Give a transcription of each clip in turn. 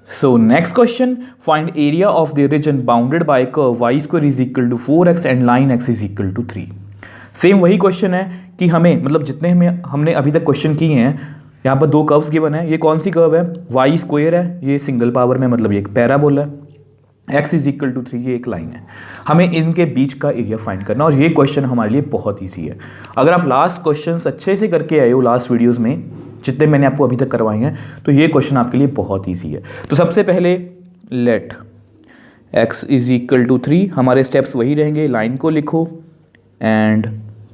So next question, find area of the region bounded by curve y square is equal to 4x and line x is equal to 3. Same वही question है कि हमें मतलब जितने हमने अभी तक क्वेश्चन किए हैं, यहाँ पर दो कर्व्स गिवन है। ये कौन सी कर्व है? वाई स्क्वायर है, ये सिंगल पावर में मतलब ये एक पैराबोला है, x इज इक्वल टू 3 ये एक लाइन है। हमें इनके बीच का एरिया फाइंड करना, और ये क्वेश्चन हमारे लिए बहुत ईजी है। अगर आप लास्ट क्वेश्चन अच्छे से करके आए हो, लास्ट वीडियोज़ में जितने मैंने आपको अभी तक करवाए हैं, तो ये क्वेश्चन आपके लिए बहुत ईजी है। तो सबसे पहले let x is equal to 3, हमारे स्टेप्स वही रहेंगे, लाइन को लिखो and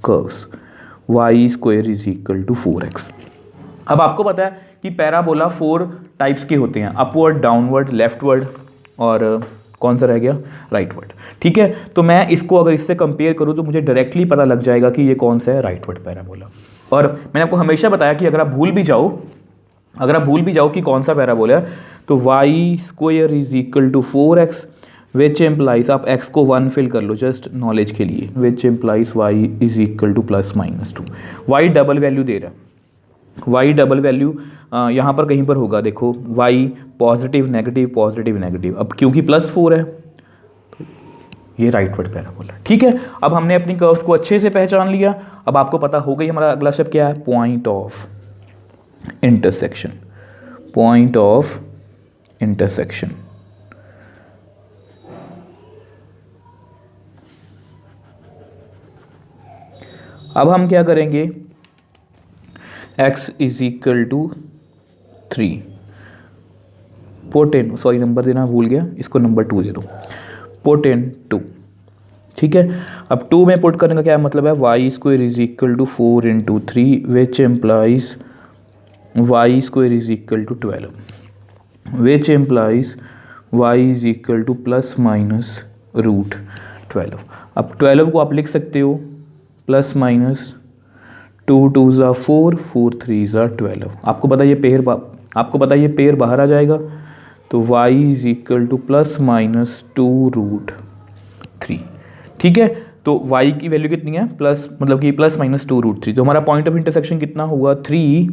curves y square is equal to 4x। अब आपको पता है कि पैराबोला 4 टाइप्स के होते हैं, अपवर्ड, डाउनवर्ड, लेफ्टवर्ड और कौन सा रह गया? राइटवर्ड। ठीक है, तो मैं इसको अगर इससे कंपेयर करूँ तो मुझे डायरेक्टली पता लग जाएगा कि ये कौन सा है, राइटवर्ड पैराबोला। और मैंने आपको हमेशा बताया कि अगर आप भूल भी जाओ कि कौन सा पैराबोला है, तो Y square is equal to 4x which implies, आप x को 1 फिल कर लो जस्ट नॉलेज के लिए, which implies y is equal to +-2। y double value दे रहा है, y डबल वैल्यू यहाँ पर कहीं पर होगा, देखो y positive negative positive negative. अब क्योंकि +4 है तो ये राइटवर्ड पैराबोला। ठीक है, अब हमने अपनी कर्व्स को अच्छे से पहचान लिया। अब आपको पता हो गई हमारा अगला स्टेप क्या है, point of intersection. Point of intersection, अब हम क्या करेंगे, x इज इक्वल टू 3, पोटेन, सॉरी नंबर देना भूल गया, इसको नंबर 2 दे दो, पोटेन 2। ठीक है, अब 2 में पुट करने का क्या मतलब है, Y square is equal to 4 into 3 which implies Y square is equal to 12, which implies Y is equal to ±√12। अब 12 को आप लिख सकते हो ±2 2 ज़ा 4 4 3 ज़ा 12। आपको पता ये पेयर बाहर आ जाएगा, तो y इज इक्वल टू +-2√3। ठीक है, तो y की वैल्यू कितनी है, प्लस मतलब कि +-2√3। तो हमारा पॉइंट ऑफ इंटरसेक्शन कितना होगा, 3,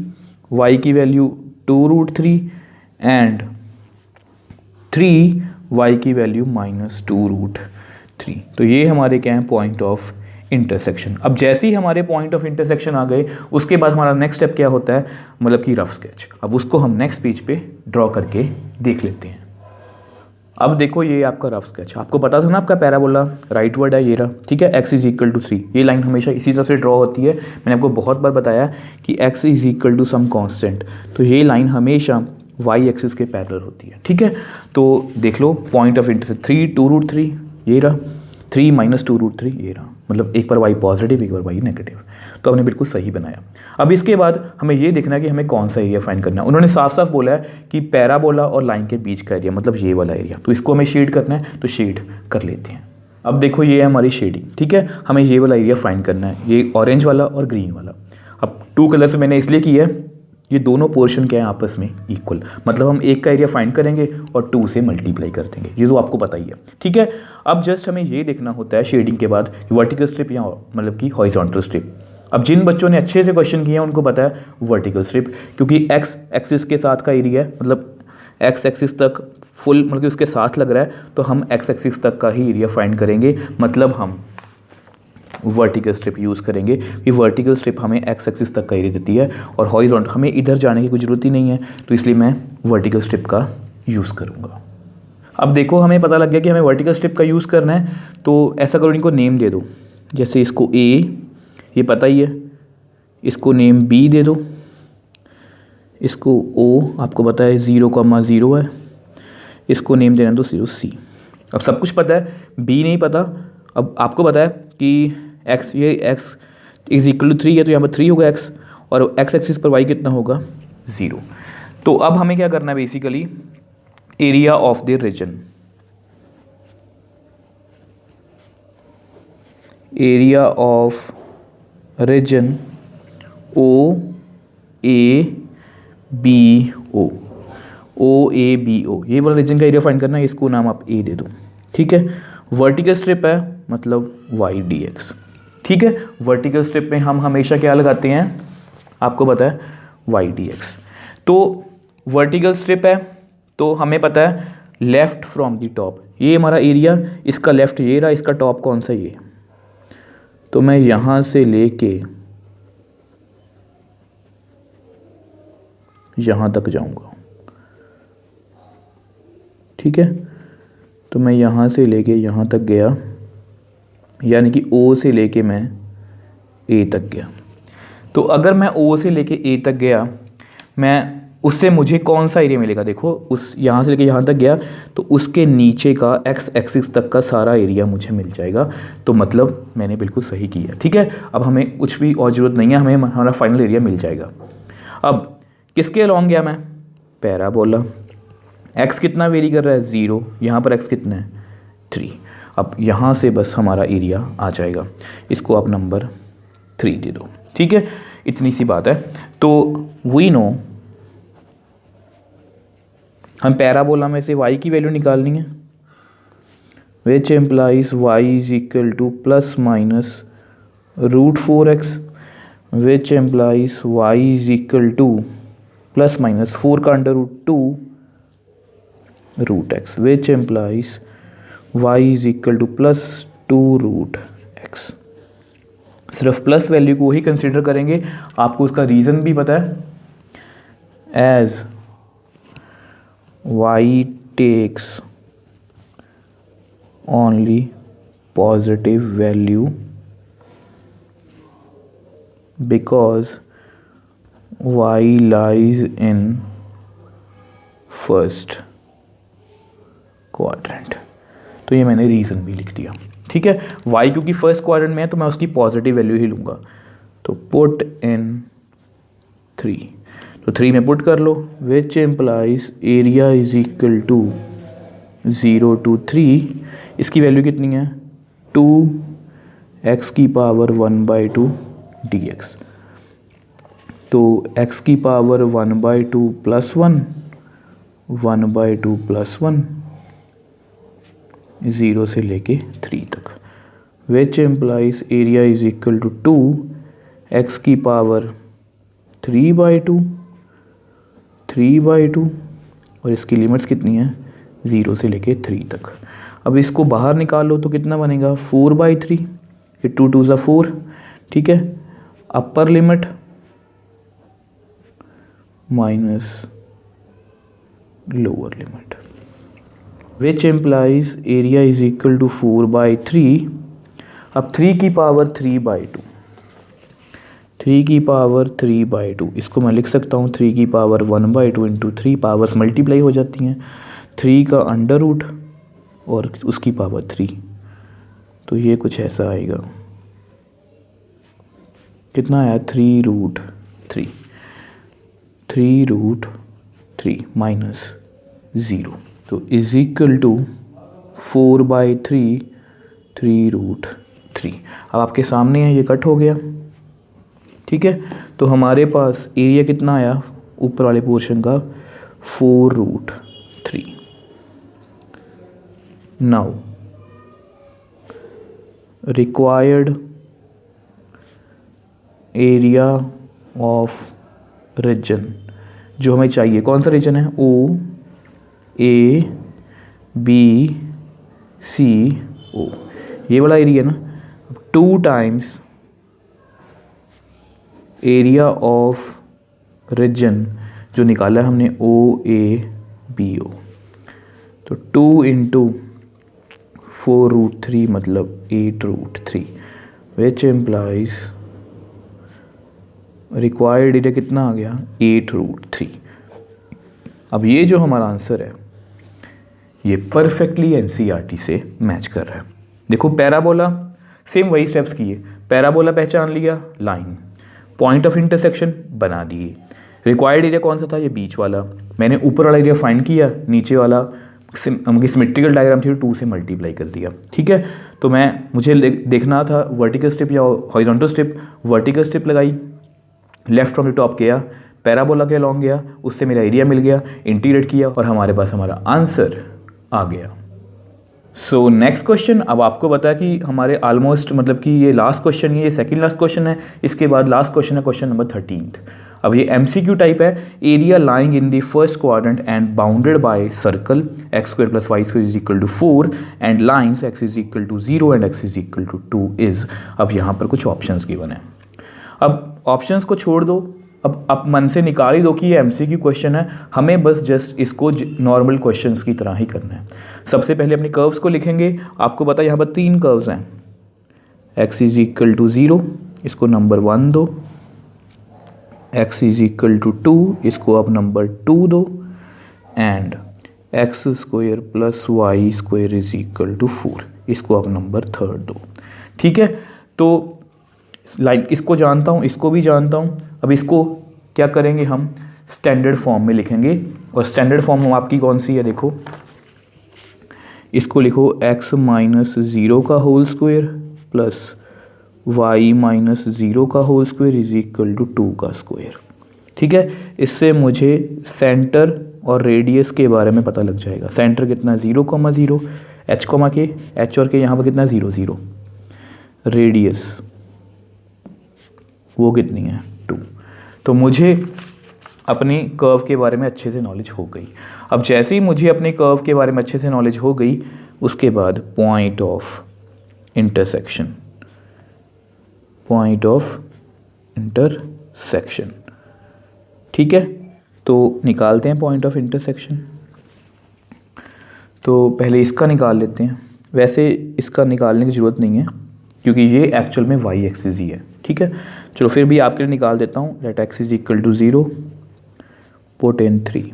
y की वैल्यू 2√3 एंड 3 y की वैल्यू -2√3। तो ये हमारे क्या है, पॉइंट ऑफ इंटरसेक्शन। अब जैसे ही हमारे पॉइंट ऑफ इंटरसेक्शन आ गए, उसके बाद हमारा नेक्स्ट स्टेप क्या होता है, मतलब कि रफ स्केच। अब उसको हम नेक्स्ट पेज पे ड्रॉ करके देख लेते हैं। अब देखो ये आपका रफ स्केच, आपको पता था ना आपका पैराबोला राइटवर्ड है, ये रहा। ठीक है, x इज इक्वल टू 3, ये लाइन हमेशा इसी तरह से ड्रॉ होती है। मैंने आपको बहुत बार बताया कि x is equal to some constant, तो ये लाइन हमेशा y एक्सिस के पैरेलल होती है। ठीक है, तो देख लो पॉइंट ऑफ इंटरसेक्शन 3 2√3 ये रहा, 3 -2√3 ये रहा, मतलब एक बार y पॉजिटिव एक बार y नेगेटिव। तो हमने बिल्कुल सही बनाया। अब इसके बाद हमें ये देखना है कि हमें कौन सा एरिया फाइंड करना है। उन्होंने साफ साफ बोला है कि पैराबोला और लाइन के बीच का एरिया, मतलब ये वाला एरिया, तो इसको हमें शेड करना है, तो शेड कर लेते हैं। अब देखो ये है हमारी शेडिंग। ठीक है, हमें ये वाला एरिया फाइंड करना है, ये ऑरेंज वाला और ग्रीन वाला। अब 2 कलर से मैंने इसलिए किया है, ये दोनों पोर्शन क्या है आपस में इक्वल, मतलब हम एक का एरिया फाइंड करेंगे और 2 से मल्टीप्लाई कर देंगे, ये तो आपको पता ही है। ठीक है, अब जस्ट हमें ये देखना होता है शेडिंग के बाद वर्टिकल स्ट्रिप या मतलब कि हॉरिजॉन्टल स्ट्रिप। अब जिन बच्चों ने अच्छे से क्वेश्चन किए हैं उनको पता है वर्टिकल स्ट्रिप, क्योंकि x एक्सिस के साथ का एरिया है, मतलब x एक्सिस तक फुल मतलब कि उसके साथ लग रहा है, तो हम x एक्सिस तक का ही एरिया फाइंड करेंगे, मतलब हम वर्टिकल स्ट्रिप यूज़ करेंगे। ये वर्टिकल स्ट्रिप हमें x एक्सिस तक का एरिया देती है और हॉरिजॉन्टल हमें इधर जाने की कोई ज़रूरत ही नहीं है, तो इसलिए मैं वर्टिकल स्ट्रिप का यूज़ करूँगा। अब देखो हमें पता लग गया कि हमें वर्टिकल स्ट्रिप का यूज़ करना है, तो ऐसा करो इनको नेम दे दो, जैसे इसको A, ये पता ही है, इसको नेम B दे दो, इसको O आपको पता है 0,0 है, इसको नेम देना दो 0C। अब सब कुछ पता है, B नहीं पता। अब आपको पता है कि x, ये x इज इक्वल टू 3 है, तो यहाँ पर 3 होगा x, और x एक्सिस पर y कितना होगा 0। तो अब हमें क्या करना है, basically area of the region, area of region OABO, ये वाला रीजन का एरिया फाइंड करना है, इसको नाम आप A दे दो। ठीक है, वर्टिकल स्ट्रिप है मतलब YDX। ठीक है, वर्टिकल स्ट्रिप में हम हमेशा क्या लगाते हैं, आपको पता है YDX। तो वर्टिकल स्ट्रिप है तो हमें पता है लेफ़्ट फ्रॉम द टॉप, ये हमारा एरिया, इसका लेफ़्ट ये रहा, इसका टॉप कौन सा ये, तो मैं यहाँ से लेके यहाँ तक जाऊँगा, ठीक है। तो मैं यहाँ से लेके यहाँ तक गया, यानी कि O से लेके मैं A तक गया। तो अगर मैं O से लेके A तक गया, मैं उससे मुझे कौन सा एरिया मिलेगा, देखो उस यहाँ से लेके यहाँ तक गया तो उसके नीचे का x एक्सिस तक का सारा एरिया मुझे मिल जाएगा। तो मतलब मैंने बिल्कुल सही किया, ठीक है। अब हमें कुछ भी और ज़रूरत नहीं है, हमें हमारा फाइनल एरिया मिल जाएगा। अब किसके अलॉन्ग गया मैं, पैराबोला। x कितना वेरी कर रहा है, 0, यहाँ पर x कितना है 3। अब यहाँ से बस हमारा एरिया आ जाएगा, इसको आप नंबर 3 दे दो, ठीक है। इतनी सी बात है। तो वी नो, हम पैराबोला में से y की वैल्यू निकालनी है, which implies y is equal to plus minus √4x, which implies y is equal to plus minus 4 का under root 2 √x, which implies y is equal to plus 2 √x। सिर्फ plus value को ही consider करेंगे, आपको उसका reason भी पता है, as y takes only positive value because y lies in first quadrant। तो ये मैंने रीज़न भी लिख दिया, ठीक है। y क्योंकि फर्स्ट क्वाड्रेंट में है तो मैं उसकी पॉजिटिव वैल्यू ही लूँगा, तो पुट इन 3, तो 3 में पुट कर लो, which implies area is equal to 0 to 3, इसकी वैल्यू कितनी है 2x की पावर 1/2 dx। तो x की पावर 1/2 प्लस 1, 1/2 प्लस 1, 0 से लेके 3 तक, which implies area is equal to 2x की पावर 3/2 और इसकी लिमिट्स कितनी है 0 से लेके 3 तक। अब इसको बाहर निकाल लो तो कितना बनेगा 4/3, ये 2 2 ज़ा 4, ठीक है। Upper limit minus lower limit, which implies area is equal to 4/3। अब 3 की पावर 3/2, 3 की पावर 3/2, इसको मैं लिख सकता हूँ 3 की पावर 1/2 इंटू 3, पावर्स मल्टीप्लाई हो जाती हैं, 3 का अंडर रूट और उसकी पावर 3, तो ये कुछ ऐसा आएगा, कितना आया 3√3 माइनस 0, तो इज इक्वल टू 4/3 3√3। अब आपके सामने है, ये कट हो गया, ठीक है। तो हमारे पास एरिया कितना आया ऊपर वाले पोर्शन का 4√3। Now required area of region, जो हमें चाहिए कौन सा रीजन है, O A B C O, ये वाला एरिया ना, 2 टाइम्स एरिया ऑफ रीजन जो निकाला हमने OABO, तो 2 इंटू 4√3 मतलब 8√3, विच एम्प्लाइज रिक्वायर्ड एरिया कितना आ गया 8√3। अब ये जो हमारा आंसर है ये परफेक्टली एनसीईआरटी से मैच कर रहा है। देखो पैराबोला, सेम वही स्टेप्स किए, पैराबोला पहचान लिया, लाइन, पॉइंट ऑफ इंटरसेक्शन बना दिए, रिक्वायर्ड एरिया कौन सा था, ये बीच वाला, मैंने ऊपर वाला एरिया फाइंड किया, नीचे वाला सिमेट्रिकल डायग्राम थी 2 से मल्टीप्लाई कर दिया, ठीक है। तो मुझे देखना था वर्टिकल स्ट्रिप या हॉरिजॉन्टल स्ट्रिप, वर्टिकल स्ट्रिप लगाई, लेफ्ट फ्रॉम द टॉप किया, पैराबोला के अलॉन्ग गया, उससे मेरा एरिया मिल गया, इंटीग्रेट किया और हमारे पास हमारा आंसर आ गया। सो नेक्स्ट क्वेश्चन, अब आपको पता कि हमारे ऑलमोस्ट मतलब कि ये लास्ट क्वेश्चन है, ये सेकंड लास्ट क्वेश्चन है, इसके बाद लास्ट क्वेश्चन है क्वेश्चन नंबर 13। अब ये MCQ टाइप है। Area lying in the first quadrant and bounded by circle x² + y² is equal to 4 and lines x is equal to 0 and x is equal to 2 is. अब यहाँ पर कुछ options given है। अब options को छोड़ दो, अब आप मन से निकाल ही दो कि ये MCQ क्वेश्चन है, हमें बस जस्ट इसको नॉर्मल क्वेश्चंस की तरह ही करना है। सबसे पहले अपने कर्व्स को लिखेंगे। आपको पता है यहाँ पर 3 कर्व्स हैं, x इज इक्वल टू 0, इसको नंबर 1 दो, x इज इक्वल टू 2, इसको आप नंबर 2 दो, and x² + y² is equal to 4, इसको आप नंबर 3 दो। ठीक है, तो लाइक इसको जानता हूँ, इसको भी जानता हूँ। अब इसको क्या करेंगे, हम स्टैंडर्ड फॉर्म में लिखेंगे। और स्टैंडर्ड फॉर्म हम आपकी कौन सी है, देखो इसको लिखो x - 0 का होल स्क्वायर प्लस y - 0 का whole square is equal to 2 का स्क्वायर। ठीक है, इससे मुझे सेंटर और रेडियस के बारे में पता लग जाएगा। सेंटर कितना 0,0, h और के यहाँ पर कितना 0 0, रेडियस वो कितनी है 2। तो मुझे अपनी कर्व के बारे में अच्छे से नॉलेज हो गई। अब जैसे ही मुझे अपने कर्व के बारे में अच्छे से नॉलेज हो गई, उसके बाद पॉइंट ऑफ इंटरसेक्शन, ठीक है, तो निकालते हैं पॉइंट ऑफ इंटरसेक्शन। तो पहले इसका निकाल लेते हैं। वैसे इसका निकालने की ज़रूरत नहीं है क्योंकि ये एक्चुअल में y एक्सिस ही है। ठीक है, चलो फिर भी आपके लिए निकाल देता हूँ। Let x is equal to 0, put in 3।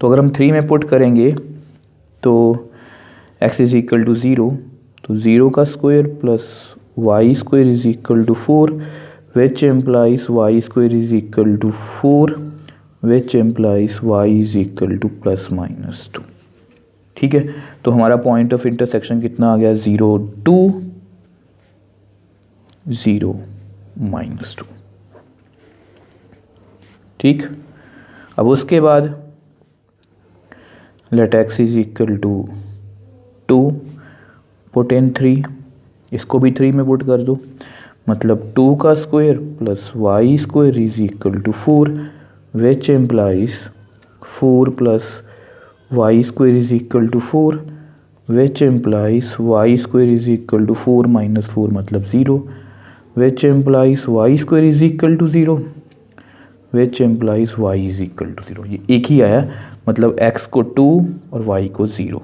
तो अगर हम 3 में पुट करेंगे तो x इज इक्वल टू 0, तो 0 का square plus y² is equal to 4, which implies y² is equal to 4, which implies y is equal to ±2। ठीक है, तो हमारा पॉइंट ऑफ इंटरसेक्शन कितना आ गया, 0 2 0 -2। ठीक, अब उसके बाद let x is equal to 2, put in 3, इसको भी 3 में पुट कर दो, मतलब 2 का square plus y² is equal to 4, which implies 4 + y² is equal to 4, which implies y² is equal to 4 - 4 मतलब 0, which implies y² is equal to 0, which implies y is equal to 0। ये एक ही आया, मतलब x को 2 और y को 0।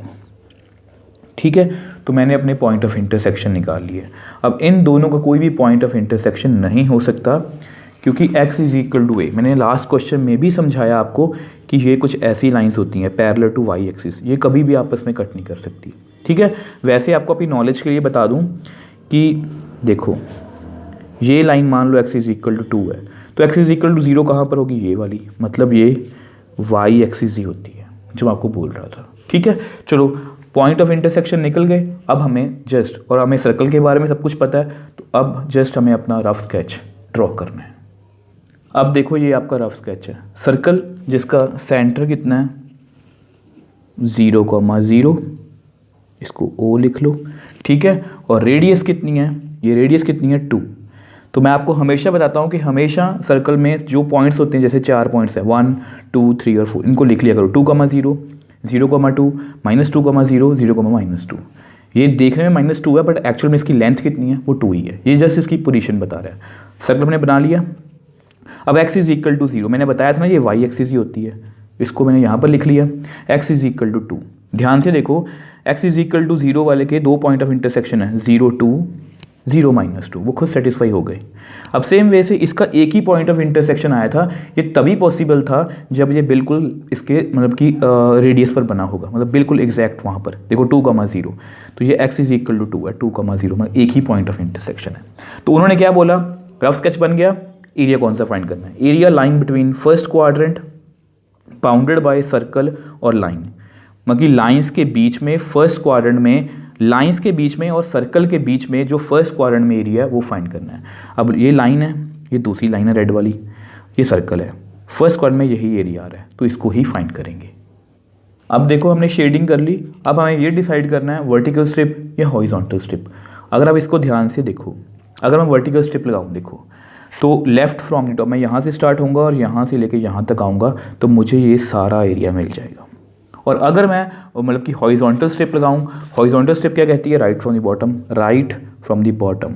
ठीक है, तो मैंने अपने पॉइंट ऑफ इंटरसेक्शन निकाल लिए। अब इन दोनों का कोई भी पॉइंट ऑफ इंटरसेक्शन नहीं हो सकता क्योंकि x is equal to a। मैंने लास्ट क्वेश्चन में भी समझाया आपको कि ये कुछ ऐसी लाइंस होती हैं पैरेलल टू y एक्सिस, ये कभी भी आपस में कट नहीं कर सकती। ठीक है, वैसे आपको अपनी नॉलेज के लिए बता दूं कि देखो ये लाइन मान लो x इज इक्वल टू 2 है, तो x इज इक्वल टू 0 कहाँ पर होगी, ये वाली, मतलब ये y एक्सिस ही होती है जो आपको बोल रहा था। ठीक है, चलो पॉइंट ऑफ इंटरसेक्शन निकल गए। अब हमें जस्ट, और हमें सर्कल के बारे में सब कुछ पता है, तो अब जस्ट हमें अपना रफ स्केच ड्रॉ करना है। अब देखो ये आपका रफ स्केच है, सर्कल जिसका सेंटर कितना है 0,0, इसको O लिख लो। ठीक है, और रेडियस कितनी है, ये रेडियस कितनी है 2। तो मैं आपको हमेशा बताता हूँ कि हमेशा सर्कल में जो पॉइंट्स होते हैं, जैसे 4 पॉइंट्स हैं 1 2 3 और 4, इनको लिख लिया करो 2,0 0,2 -2,0 0,-2। ये देखने में -2 है बट एक्चुअल में इसकी लेंथ कितनी है, वो 2 ही है। ये जस्ट इसकी पोजीशन बता रहा है। सर्कल हमने बना लिया। अब x इज इक्वल टू 0, मैंने बताया था ना ये y एक्सिस ही होती है, इसको मैंने यहाँ पर लिख लिया। x इज इक्वल टू 2, ध्यान से देखो x इज इक्वल टू 0 वाले के 2 पॉइंट ऑफ इंटरसेक्शन है, 0 2 0 -2, वो खुद सेटिस्फाई हो गए। अब सेम वे से इसका एक ही पॉइंट ऑफ इंटरसेक्शन आया था, ये तभी पॉसिबल था जब ये बिल्कुल इसके मतलब कि रेडियस पर बना होगा, मतलब बिल्कुल एग्जैक्ट वहाँ पर देखो 2,0, तो ये x इज इक्वल टू 2 है, 2,0 मतलब एक ही पॉइंट ऑफ इंटरसेक्शन है। तो उन्होंने क्या बोला, रफ स्केच बन गया। एरिया कौन सा फाइंड करना है, area line between first quadrant bounded by circle और लाइन, मतलब कि लाइंस के बीच में, फर्स्ट क्वाड्रेंट में लाइंस के बीच में और सर्कल के बीच में जो फर्स्ट क्वाड्रेंट में एरिया है वो फाइंड करना है। अब ये लाइन है, ये दूसरी लाइन है रेड वाली, ये सर्कल है, फर्स्ट क्वाड्रेंट में यही एरिया आ रहा है, तो इसको ही फाइंड करेंगे। अब देखो हमने शेडिंग कर ली, अब हमें ये डिसाइड करना है वर्टिकल स्ट्रिप या हॉरिजॉन्टल स्ट्रिप। अगर आप इसको ध्यान से देखो, अगर मैं वर्टिकल स्ट्रिप लगाऊँ, देखो तो लेफ़्ट फ्रॉम द टॉप मैं यहाँ से स्टार्ट होऊंगा और यहाँ से लेके यहाँ तक आऊँगा तो मुझे ये सारा एरिया मिल जाएगा। और अगर मैं मतलब कि हॉरिजॉन्टल स्टेप लगाऊँ, हॉरिजॉन्टल स्टेप क्या कहती है, right from the bottom, right from the bottom,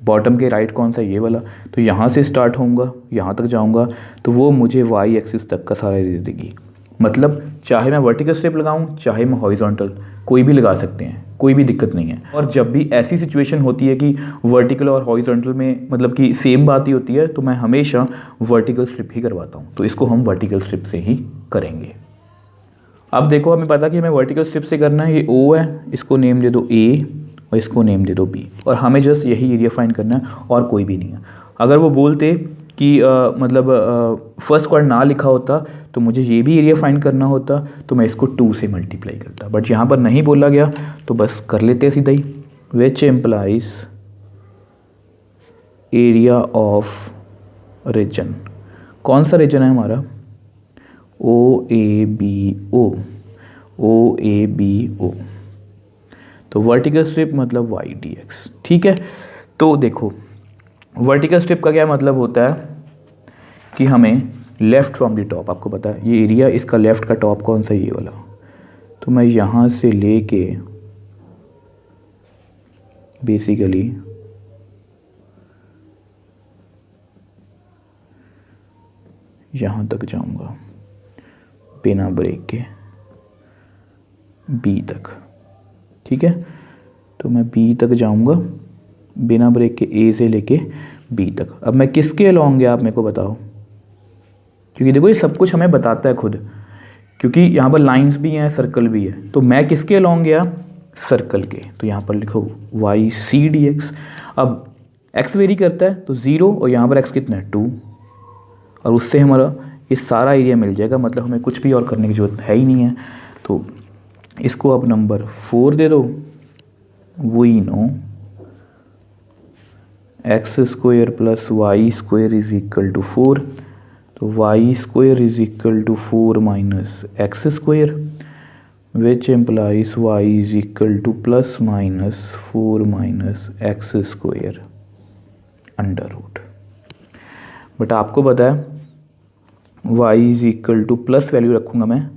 bottom के राइट कौन सा, ये वाला। तो यहाँ से स्टार्ट होऊंगा, यहाँ तक जाऊँगा तो वो मुझे वाई एक्सिस तक का सारा एरिया देगी। मतलब चाहे मैं वर्टिकल स्टेप लगाऊं चाहे मैं हॉरिजॉन्टल, कोई भी लगा सकते हैं, कोई भी दिक्कत नहीं है। और जब भी ऐसी सिचुएशन होती है कि वर्टिकल और हॉरिजॉन्टल में मतलब कि सेम बात ही होती है तो मैं हमेशा वर्टिकल स्ट्रिप ही करवाता हूँ। तो इसको हम वर्टिकल स्ट्रिप से ही करेंगे। अब देखो हमें पता कि हमें वर्टिकल स्ट्रिप से करना है, ये ओ है, इसको नेम दे दो ए और इसको नेम दे दो बी, और हमें जस्ट यही एरिया फाइंड करना है और कोई भी नहीं है। अगर वो बोलते कि मतलब फर्स्ट स्क्वायर ना लिखा होता तो मुझे ये भी एरिया फाइंड करना होता तो मैं इसको 2 से मल्टीप्लाई करता, बट यहाँ पर नहीं बोला गया तो बस कर लेते हैं सीधा ही। Which implies area of region, कौन सा रीजन है हमारा, ओ ए बी ओ, ओ ए बी ओ। तो वर्टिकल स्ट्रिप मतलब वाई डी एक्स, ठीक है। तो देखो वर्टिकल स्ट्रिप का क्या मतलब होता है कि हमें लेफ़्ट फ्रॉम द टॉप, आपको पता है ये एरिया, इसका लेफ़्ट का टॉप कौन सा, ये वाला, तो मैं यहाँ से लेके बेसिकली यहाँ तक जाऊँगा बिना ब्रेक के बी तक, ठीक है। तो मैं बी तक जाऊँगा बिना ब्रेक के, ए से लेके बी तक। अब मैं किसके अलॉन्ग गया आप मेरे को बताओ, क्योंकि देखो ये सब कुछ हमें बताता है खुद, क्योंकि यहाँ पर लाइंस भी हैं सर्कल भी है। तो मैं किसके अलॉन्ग गया, सर्कल के, तो यहाँ पर लिखो वाई सी डी एक्स। अब एक्स वेरी करता है तो 0 और यहाँ पर एक्स कितना है 2, और उससे हमारा ये सारा एरिया मिल जाएगा। मतलब हमें कुछ भी और करने की ज़रूरत है ही नहीं है। तो इसको आप नंबर 4 दे दो। We know x square plus y square is equal to 4, तो Y square is equal to 4 minus x square, which implies Y is equal to plus minus 4 minus x square under root. But आपको पता है y is equal to plus value रखूँगा मैं,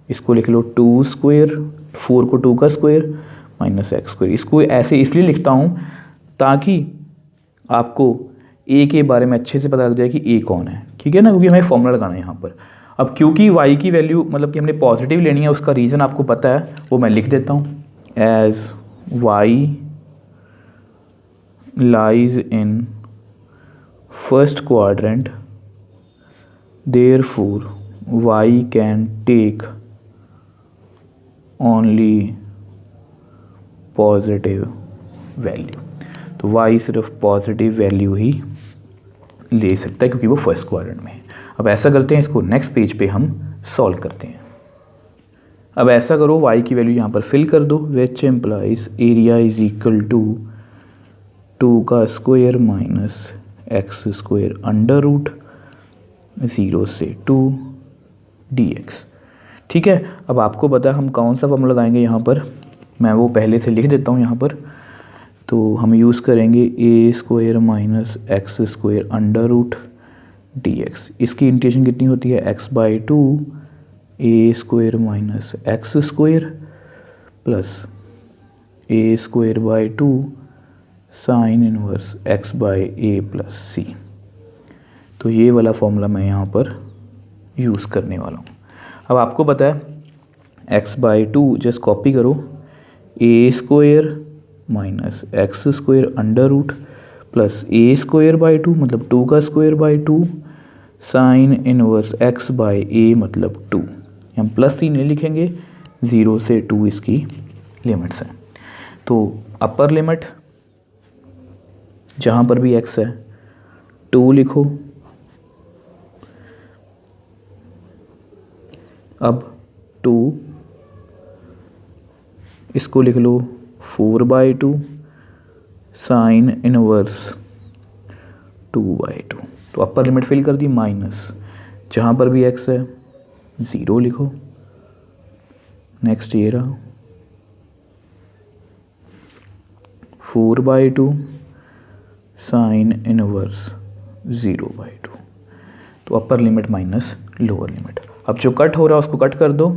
इसको लिख लो 2 square, 4 को 2 का स्क्वायर माइनस एक्स स्क्वायर। इसको ऐसे इसलिए लिखता हूँ ताकि आपको ए के बारे में अच्छे से पता लग जाए कि ए कौन है, ठीक है ना, क्योंकि हमें फॉर्मूला लगाना है यहाँ पर। अब क्योंकि वाई की वैल्यू मतलब कि हमने पॉजिटिव लेनी है, उसका रीज़न आपको पता है, वो मैं लिख देता हूँ। As y lies in first quadrant therefore y can take only positive value. तो वाई सिर्फ पॉजिटिव वैल्यू ही ले सकता है क्योंकि वो फर्स्ट क्वाड्रेंट में है। अब ऐसा करते हैं, इसको नेक्स्ट पेज पे हम सॉल्व करते हैं। अब ऐसा करो, वाई की वैल्यू यहाँ पर फिल कर दो, which implies area is equal to 2 का square minus x square under root 0 से 2 dx, ठीक है। अब आपको पता है हम कौन सा फॉर्मूला लगाएंगे यहाँ पर, मैं वो पहले से लिख देता हूँ यहाँ पर। तो हम यूज़ करेंगे a square minus x square under root d x. इसकी इंटीग्रेशन कितनी होती है, x/2 a square minus x square plus a square by 2 sine inverse x by a plus c. तो ये वाला फॉर्मूला मैं यहाँ पर यूज़ करने वाला हूँ। अब आपको पता है x/2 जस्ट कॉपी करो, a square minus x square under root plus a square by 2 मतलब 2 का square by 2 sine inverse x by a मतलब 2। हम प्लस सी नहीं लिखेंगे, 0 से 2 इसकी लिमिट्स हैं। तो अपर लिमिट जहाँ पर भी x है 2 लिखो। अब 2 इसको लिख लो 4/2 साइन इनवर्स 2/2। तो अपर लिमिट फिल कर दी, माइनस जहाँ पर भी x है 0 लिखो। नेक्स्ट ये रहा 4/2 साइन इनवर्स 0/2, तो अपर लिमिट माइनस लोअर लिमिट। अब जो कट हो रहा है उसको कट कर दो,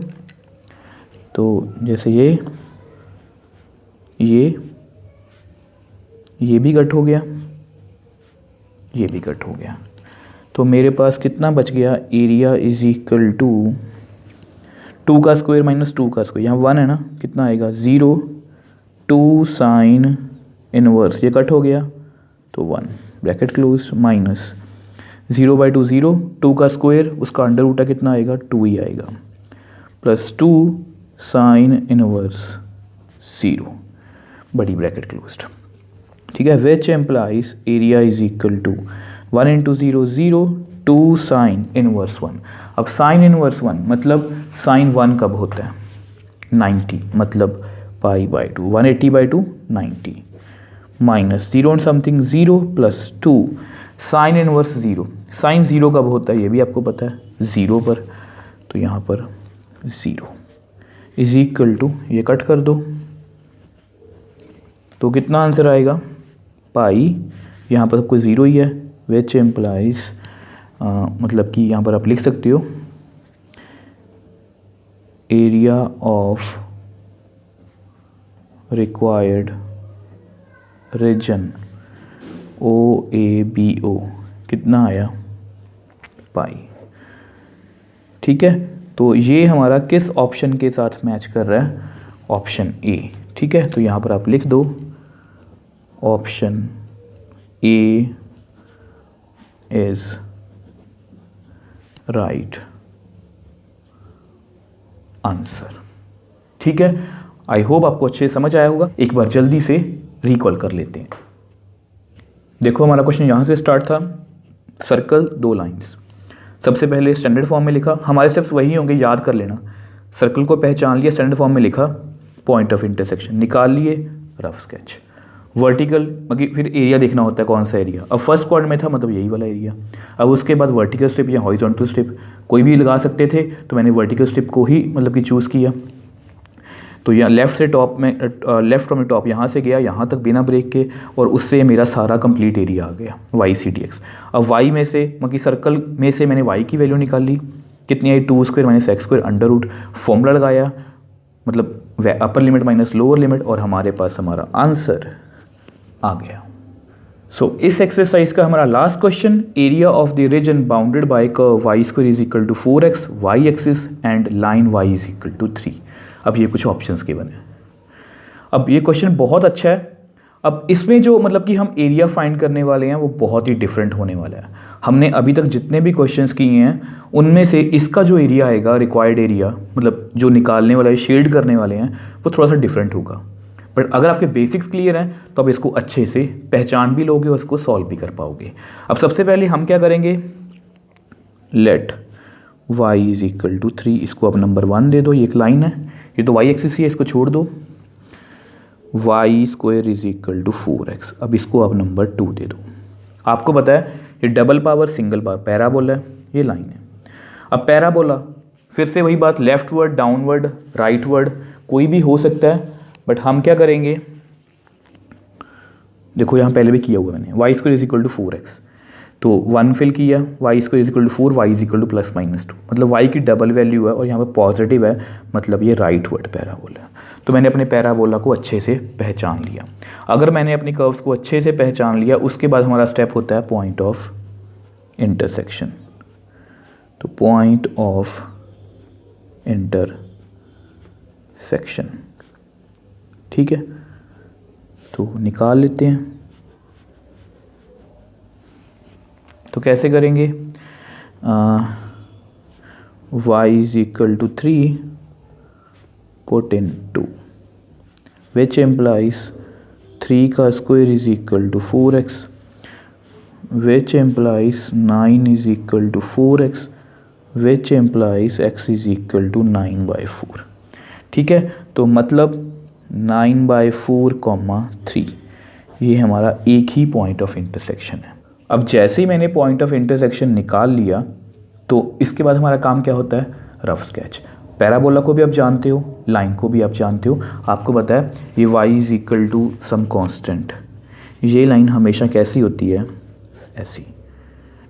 तो जैसे ये भी कट हो गया, ये भी कट हो गया, तो मेरे पास कितना बच गया, एरिया इज इक्वल टू 2 का स्क्वायर माइनस 2 का स्क्वायर, यहाँ 1 है ना, कितना आएगा 0, 2 साइन इनवर्स, ये कट हो गया तो 1 ब्रैकेट क्लोज, माइनस 0/2 0, 2 का स्क्वायर उसका अंडर रूट है, कितना आएगा 2 ही आएगा, प्लस 2 साइन इनवर्स 0 बड़ी ब्रैकेट क्लोज्ड। ठीक है, which implies area is equal to 1 × 0 0, 2 sine inverse 1। अब साइन इनवर्स 1 मतलब साइन 1 कब होता है 90, मतलब π/2, 180/2 90, minus 0 something 0 plus 2 sine inverse 0, sine 0 कब होता है ये भी आपको पता है 0 पर, तो यहाँ पर 0 इज इक्वल टू, ये कट कर दो तो कितना आंसर आएगा पाई, यहाँ पर सबको 0 ही है, विच एम्प्लाइज मतलब कि यहाँ पर आप लिख सकते हो area of required region OABO कितना आया पाई। ठीक है, तो ये हमारा किस ऑप्शन के साथ मैच कर रहा है, ऑप्शन ए। ठीक है, तो यहाँ पर आप लिख दो option A is right answer. ठीक है, आई होप आपको अच्छे से समझ आया होगा। एक बार जल्दी से रिकॉल कर लेते हैं। देखो हमारा क्वेश्चन यहाँ से स्टार्ट था, सर्कल 2 लाइंस, सबसे पहले स्टैंडर्ड फॉर्म में लिखा, हमारे स्टेप्स वही होंगे, याद कर लेना। सर्कल को पहचान लिया, स्टैंडर्ड फॉर्म में लिखा, पॉइंट ऑफ इंटरसेक्शन निकाल लिए, रफ स्केच, वर्टिकल मतलब फिर एरिया देखना होता है कौन सा एरिया। अब फर्स्ट क्वाड्रेंट में था मतलब यही वाला एरिया। अब उसके बाद वर्टिकल स्ट्रिप या हॉरिजॉन्टल स्ट्रिप कोई भी लगा सकते थे, तो मैंने वर्टिकल स्ट्रिप को ही मतलब कि चूज़ किया। तो यहाँ लेफ़्ट से टॉप में लेफ़्ट फ्रॉम टॉप यहाँ से गया यहाँ तक बिना ब्रेक के, और उससे मेरा सारा कंप्लीट एरिया आ गया YCDX। अब y में से मतलब सर्कल में से मैंने y की वैल्यू निकाल ली, कितनी आई 2² minus x² under root, formula लगाया मतलब upper limit minus lower limit, और हमारे पास हमारा आंसर आ गया। सो इस एक्सरसाइज का हमारा last question, area of the region bounded by curve y² is equal to 4x y axis and line y is equal to 3। अब ये कुछ ऑप्शंस के बने। अब ये क्वेश्चन बहुत अच्छा है। अब इसमें जो मतलब कि हम एरिया फाइंड करने वाले हैं वो बहुत ही डिफरेंट होने वाला है। हमने अभी तक जितने भी क्वेश्चंस किए हैं उनमें से इसका जो एरिया आएगा, रिक्वायर्ड एरिया मतलब जो निकालने वाला है, शेड करने वाले हैं, वो थोड़ा सा डिफरेंट होगा। बट अगर आपके बेसिक्स क्लियर हैं तो आप इसको अच्छे से पहचान भी लोगे और इसको सॉल्व भी कर पाओगे। अब सबसे पहले हम क्या करेंगे, let y is equal to 3, इसको अब नंबर 1 दे दो, ये एक लाइन है, ये तो y एक्सिस ही है, इसको छोड़ दो। y² is equal to 4x, अब इसको अब नंबर 2 दे दो। आपको पता है ये double power single power parabola है, ये लाइन है। अब पैराबोला फिर से वही बात, लेफ्टवर्ड डाउनवर्ड राइटवर्ड कोई भी हो सकता है, बट हम क्या करेंगे, देखो यहाँ पहले भी किया हुआ मैंने, y² is equal to 4x, तो 1 फिल किया, y² is equal to 4, y is equal to +-2, मतलब y की डबल वैल्यू है और यहाँ पे पॉजिटिव है, मतलब ये राइटवर्ड पैराबोला है। तो मैंने अपने पैराबोला को अच्छे से पहचान लिया। अगर मैंने अपनी कर्व्स को अच्छे से पहचान लिया, उसके बाद हमारा स्टेप होता है पॉइंट ऑफ इंटरसेक्शन। तो पॉइंट ऑफ इंटरसेक्शन, ठीक है, तो निकाल लेते हैं। तो कैसे करेंगे, y is equal to 3 put in 2, which implies 3 का square is equal to 4x, which implies 9 is equal to 4x, which implies x is equal to 9/4। ठीक है, तो मतलब 9/4, 3 ये हमारा एक ही पॉइंट ऑफ इंटरसेक्शन है। अब जैसे ही मैंने पॉइंट ऑफ इंटरसेक्शन निकाल लिया तो इसके बाद हमारा काम क्या होता है, रफ स्केच। पैराबोला को भी आप जानते हो, लाइन को भी आप जानते हो। आपको पता है ये y is equal to some constant, ये लाइन हमेशा कैसी होती है, ऐसी।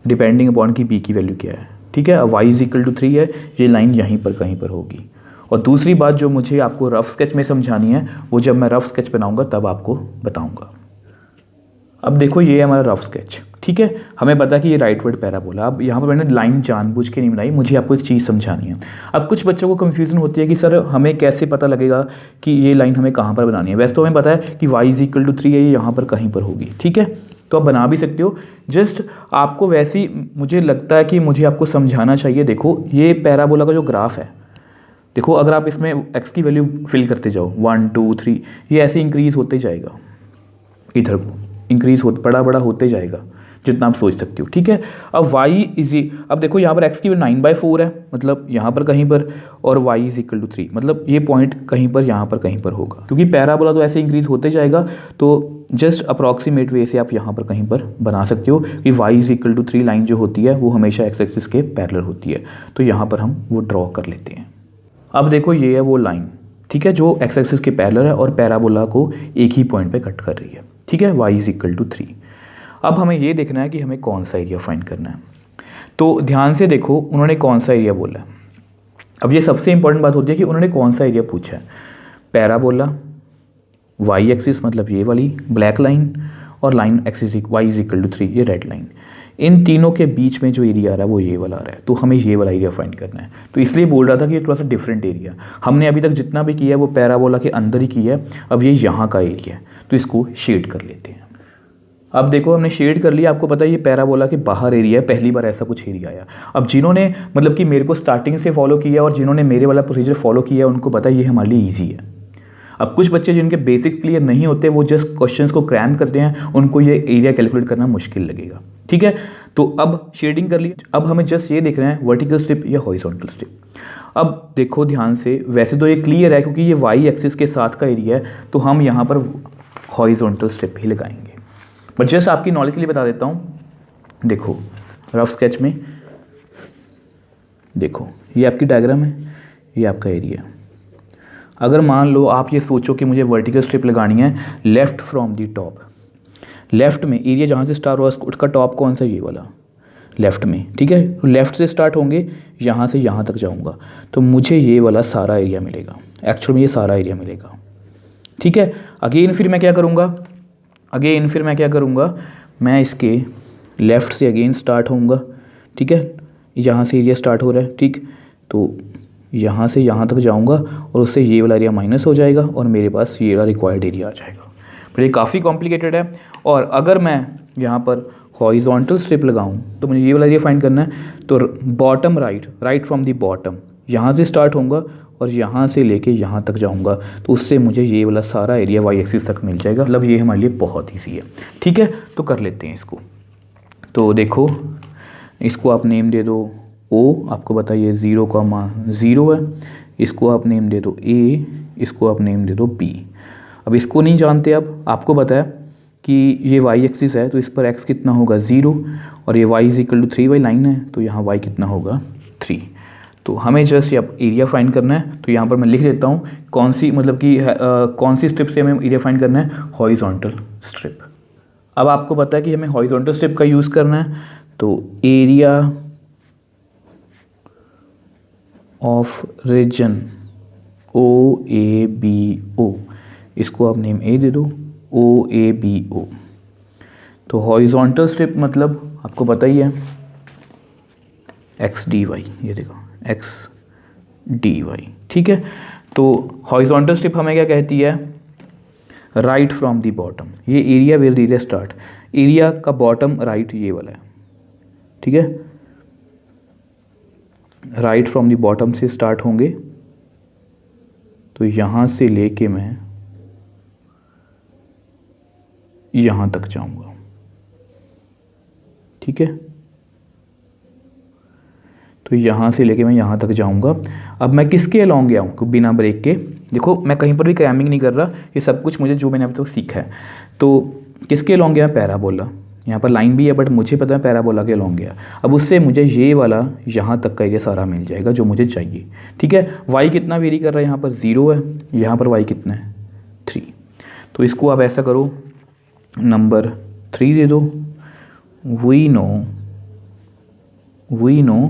डिपेंडिंग अपॉन की बी की वैल्यू क्या है। ठीक है, अब वाई इज इक्वल टू 3 है, ये लाइन यहीं पर कहीं पर होगी। और दूसरी बात जो मुझे आपको रफ स्केच में समझानी है वो जब मैं रफ स्केच बनाऊंगा तब आपको बताऊंगा। अब देखो ये है हमारा रफ स्केच। ठीक है, हमें पता है कि ये राइट वर्ड पैराबोला। अब यहाँ पर मैंने लाइन जानबूझ के नहीं बनाई, मुझे आपको एक चीज़ समझानी है। अब कुछ बच्चों को कन्फ्यूज़न होती है कि सर हमें कैसे पता लगेगा कि ये लाइन हमें कहाँ पर बनानी है। वैसे तो हमें पता है कि y इज इक्वल टू 3 है, ये यहाँ पर कहीं पर होगी। ठीक है, तो आप बना भी सकते हो। जस्ट आपको वैसे ही मुझे लगता है कि मुझे आपको समझाना चाहिए। देखो ये पैराबोला का जो ग्राफ है, देखो अगर आप इसमें x की वैल्यू फिल करते जाओ 1 2 3, ये ऐसे इंक्रीज़ होते जाएगा, इधर को इंक्रीज़ बड़ा बड़ा होते जाएगा जितना आप सोच सकते हो। ठीक है, अब y इजी, अब देखो यहाँ पर x की वैल्यू 9/4 है, मतलब यहाँ पर कहीं पर, और y इज इक्वल टू 3, मतलब ये पॉइंट कहीं पर यहाँ पर कहीं पर होगा, क्योंकि पैराबोला तो ऐसे इंक्रीज होते जाएगा। तो जस्ट अप्रॉक्सीमेट वे से आप यहाँ पर कहीं पर बना सकते हो कि y is equal to 3 line जो होती है वो हमेशा x एक्सिस के पैरेलल होती है। तो यहाँ पर हम वो ड्रॉ कर लेते हैं। अब देखो ये है वो लाइन, ठीक है, जो x एक्सिस के पैरेलल है और पैराबोला को एक ही पॉइंट पे कट कर रही है। ठीक है, y इज इक्वल टू 3। अब हमें ये देखना है कि हमें कौन सा एरिया फाइंड करना है। तो ध्यान से देखो उन्होंने कौन सा एरिया बोला है। अब ये सबसे इंपॉर्टेंट बात होती है कि उन्होंने कौन सा एरिया पूछा है। पैराबोला, y एक्सिस मतलब ये वाली ब्लैक लाइन, और line axis y is equal to 3 ये रेड लाइन। इन तीनों के बीच में जो एरिया आ रहा है वो ये वाला आ रहा है। तो हमें ये वाला एरिया फाइंड करना है। तो इसलिए बोल रहा था कि ये थोड़ा सा डिफरेंट एरिया, हमने अभी तक जितना भी किया है वो पैराबोला के अंदर ही किया है। अब ये यहाँ का एरिया है, तो इसको शेड कर लेते हैं। अब देखो हमने शेड कर लिया, आपको पता है ये पैराबोला के बाहर एरिया है, पहली बार ऐसा कुछ एरिया आया। अब जिन्होंने मतलब कि मेरे को स्टार्टिंग से फॉलो किया और जिन्होंने मेरे वाला प्रोसीजर फॉलो किया उनको पता है ये हमारे लिए ईजी है। अब कुछ बच्चे जिनके बेसिक क्लियर नहीं होते वो जस्ट क्वेश्चंस को क्रैम करते हैं, उनको ये एरिया कैलकुलेट करना मुश्किल लगेगा। ठीक है, तो अब शेडिंग कर ली। अब हमें जस्ट ये देखना है वर्टिकल स्ट्रिप या हॉरिजॉन्टल स्ट्रिप। अब देखो ध्यान से, वैसे तो ये क्लियर है क्योंकि ये वाई एक्सिस के साथ का एरिया है, तो हम यहाँ पर हॉरिजॉन्टल स्ट्रिप ही लगाएंगे। बट जस्ट आपकी नॉलेज के लिए बता देता हूँ। देखो रफ स्केच में देखो ये आपकी डायग्राम है, ये आपका एरिया। अगर मान लो आप ये सोचो कि मुझे वर्टिकल स्ट्रिप लगानी है left from the top, left में एरिया जहाँ से स्टार्ट हुआ उसका टॉप कौन सा, ये वाला लेफ़्ट में। ठीक है, तो लेफ़्ट से स्टार्ट होंगे, यहाँ से यहाँ तक जाऊँगा तो मुझे ये वाला सारा एरिया मिलेगा। एक्चुअल में ये सारा एरिया मिलेगा। ठीक है, अगेन फिर मैं क्या करूँगा, मैं इसके लेफ़्ट से अगेन स्टार्ट होऊंगा। ठीक है, यहाँ से एरिया स्टार्ट हो रहा है। ठीक, तो यहाँ से यहाँ तक जाऊँगा और उससे ये वाला एरिया माइनस हो जाएगा और मेरे पास ये वाला रिक्वायर्ड एरिया आ जाएगा। पर ये काफ़ी कॉम्प्लिकेटेड है। और अगर मैं यहाँ पर हॉरिजॉन्टल स्ट्रिप लगाऊँ तो मुझे ये वाला एरिया फाइंड करना है। तो bottom right from the bottom, यहाँ से स्टार्ट होऊंगा और यहाँ से लेके यहाँ तक जाऊँगा तो उससे मुझे ये वाला सारा एरिया वाई एक्सिस तक मिल जाएगा। मतलब ये हमारे लिए बहुत ईजी है। ठीक है, तो कर लेते हैं इसको। तो देखो इसको आप नेम दे दो O, आपको बताइए 0,0 है। इसको आप नेम दे दो A, इसको आप नेम दे दो B। अब इसको नहीं जानते, अब आपको पता है कि ये y एक्सिस है तो इस पर x कितना होगा 0, और ये y is equal to 3y line है तो यहाँ y कितना होगा 3। तो हमें जस्ट अब एरिया फाइंड करना है। तो यहाँ पर मैं लिख देता हूँ कौन सी मतलब कि कौन सी स्ट्रिप से हमें एरिया फाइंड करना है, हॉरिजॉन्टल स्ट्रिप। अब आपको पता है कि हमें हॉरिजॉन्टल स्ट्रिप का यूज़ करना है। तो एरिया ऑफ रीजन OABO, इसको आप नेम A दे दो OABO। तो हॉरिजॉन्टल स्ट्रिप मतलब आपको पता ही है XDY, ये देखो XDY। ठीक है, तो हॉरिजॉन्टल स्ट्रिप हमें क्या कहती है, राइट फ्रॉम दी बॉटम। ये area will area start, area का बॉटम राइट ये वाला है। ठीक है, राइट फ्रॉम दी बॉटम से स्टार्ट होंगे तो यहाँ से लेके मैं यहाँ तक जाऊँगा। ठीक है, तो यहाँ से लेके मैं यहाँ तक जाऊँगा। अब मैं किसके अलॉन्ग गया हूँ बिना ब्रेक के, देखो मैं कहीं पर भी क्रैमिंग नहीं कर रहा, ये सब कुछ मुझे जो मैंने अब तक सीखा है। तो किसके अलॉन्ग गया, पैराबोला। यहाँ पर लाइन भी है बट मुझे पता है पैराबोला के अलॉन्ग गया। अब उससे मुझे ये वाला यहाँ तक का एरिया सारा मिल जाएगा जो मुझे चाहिए। ठीक है, y कितना वेरी कर रहा है, यहाँ पर 0 है, यहाँ पर y कितना है 3। तो इसको आप ऐसा करो नंबर 3 दे दो। We know we know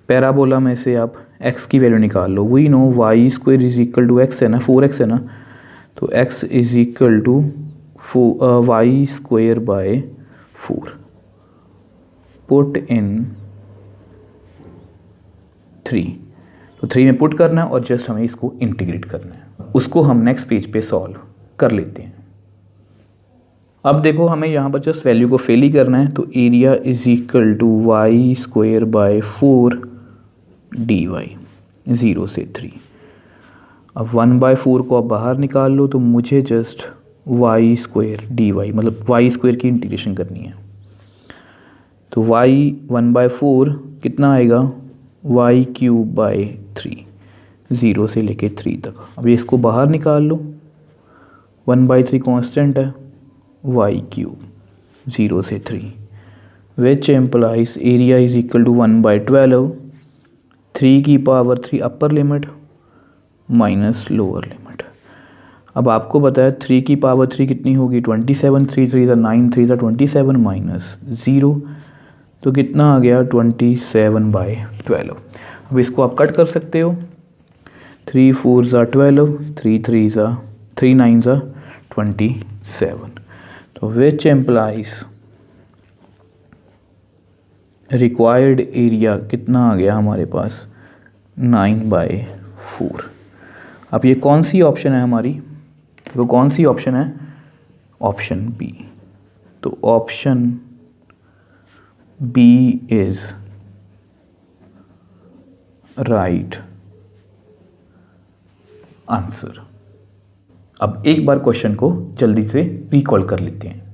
parabola में से आप x की वैल्यू निकाल लो। We know y square is equal to x है ना, 4x है ना, तो x is equal to y square by 4। Put in 3, तो 3 में पुट करना है और जस्ट हमें इसको इंटीग्रेट करना है। उसको हम नेक्स्ट पेज पे सॉल्व कर लेते हैं। अब देखो हमें यहाँ पर जस्ट वैल्यू को फिल ही करना है, तो area is equal to y square by 4 d y 0 से 3। अब 1/4 को आप बाहर निकाल लो, तो मुझे just y square d y मतलब वाई स्क्वायर की इंटीग्रेशन करनी है। तो वाई 1/4 कितना आएगा, वाई क्यूब बाय 3, 0 से लेके 3 तक। अब इसको बाहर निकाल लो, 1/3 कांस्टेंट है, वाई क्यूब 0 से 3, which implies area is equal to 1/12, 3 की power 3 upper limit minus lower limit. अब आपको पता है 3 की पावर 3 कितनी होगी, 27, 3 3 9, 3 27 माइनस 0, तो कितना आ गया 27/12। अब इसको आप कट कर सकते हो, 3 4 12, 3 3 9 27, तो विच एम्प्लाइज रिक्वायर्ड एरिया कितना आ गया हमारे पास 9/4। अब ये कौन सी ऑप्शन है हमारी, वो कौन सी ऑप्शन है, ऑप्शन बी। तो option b is right answer. अब एक बार क्वेश्चन को जल्दी से रिकॉल कर लेते हैं।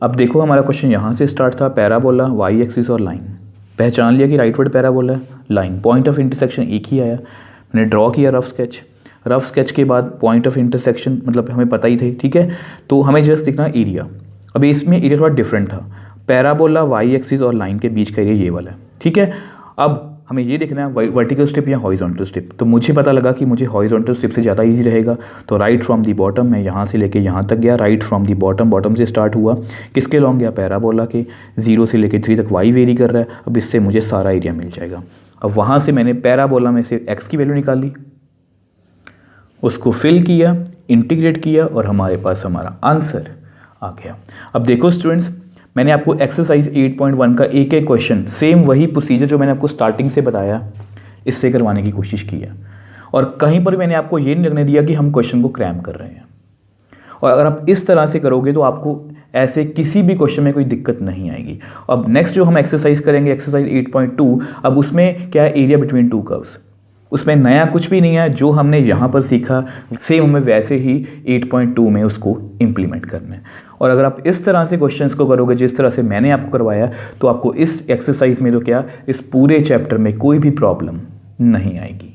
अब देखो हमारा क्वेश्चन यहाँ से स्टार्ट था, पैराबोला, वाई एक्सिस और लाइन। पहचान लिया कि राइट वर्ड पैराबोला है, लाइन पॉइंट ऑफ इंटरसेक्शन एक ही आया, मैंने ड्रॉ किया रफ स्केच के बाद पॉइंट ऑफ इंटरसेक्शन मतलब हमें पता ही थे, ठीक है। तो हमें जस्ट दिखना एरिया। अभी इसमें एरिया थोड़ा डिफरेंट था, पैराबोला, वाई एक्सिस और लाइन के बीच का एरिया ये वाला है, ठीक है। अब हमें ये देखना है वर्टिकल स्ट्रिप या हॉरिजॉन्टल स्ट्रिप। तो मुझे पता लगा कि मुझे हॉरिजॉन्टल स्ट्रिप से ज़्यादा इजी रहेगा, तो राइट फ्रॉम दी बॉटम मैं यहाँ से लेके यहाँ तक गया, राइट फ्रॉम दी बॉटम से स्टार्ट हुआ, किसके लॉन्ग गया, पैराबोला के, 0 से लेके 3 तक वाई वेरी कर रहा है। अब इससे मुझे सारा एरिया मिल जाएगा। अब वहाँ से मैंने पैराबोला में से एक्स की वैल्यू निकाली, उसको फिल किया, इंटीग्रेट किया और हमारे पास हमारा आंसर आ गया। अब देखो स्टूडेंट्स, मैंने आपको एक्सरसाइज 8.1 का एक एक क्वेश्चन सेम वही प्रोसीजर जो मैंने आपको स्टार्टिंग से बताया इससे करवाने की कोशिश की है, और कहीं पर मैंने आपको ये नहीं लगने दिया कि हम क्वेश्चन को क्रैम कर रहे हैं। और अगर आप इस तरह से करोगे तो आपको ऐसे किसी भी क्वेश्चन में कोई दिक्कत नहीं आएगी। अब नेक्स्ट जो हम एक्सरसाइज करेंगे, एक्सरसाइज 8.2, अब उसमें क्या है, एरिया बिटवीन टू कर्व्स। उसमें नया कुछ भी नहीं है, जो हमने यहाँ पर सीखा सेम हमें वैसे ही 8.2 में उसको इम्प्लीमेंट करना है। और अगर आप इस तरह से क्वेश्चंस को करोगे जिस तरह से मैंने आपको करवाया, तो आपको इस एक्सरसाइज में तो क्या, इस पूरे चैप्टर में कोई भी प्रॉब्लम नहीं आएगी।